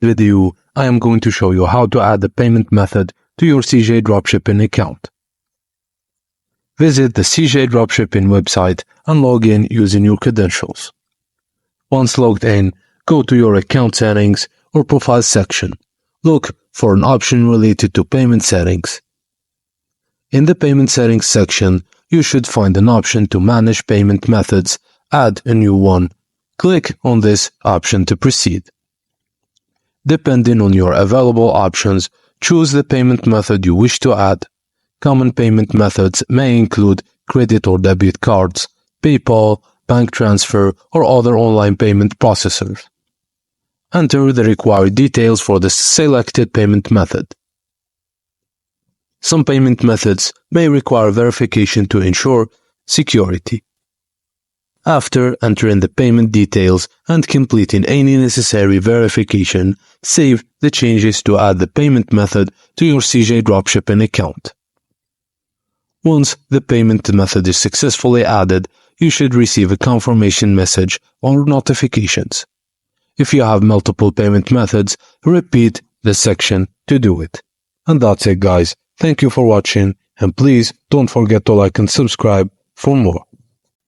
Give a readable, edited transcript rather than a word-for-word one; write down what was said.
video, I am going to show you how to add a payment method to your CJ Dropshipping account. Visit the CJ Dropshipping website and log in using your credentials. Once logged in, go to your account settings or profile section. Look for an option related to payment settings. In the payment settings section, you should find an option to manage payment methods. Add a new one. Click on this option to proceed. Depending on your available options, choose the payment method you wish to add. Common payment methods may include credit or debit cards, PayPal, bank transfer, or other online payment processors. Enter the required details for the selected payment method. Some payment methods may require verification to ensure security. After entering the payment details and completing any necessary verification, save the changes to add the payment method to your CJ Dropshipping account. Once the payment method is successfully added, you should receive a confirmation message or notifications. If you have multiple payment methods, repeat the section to do it. And that's it, guys. Thank you for watching, and please don't forget to like and subscribe for more.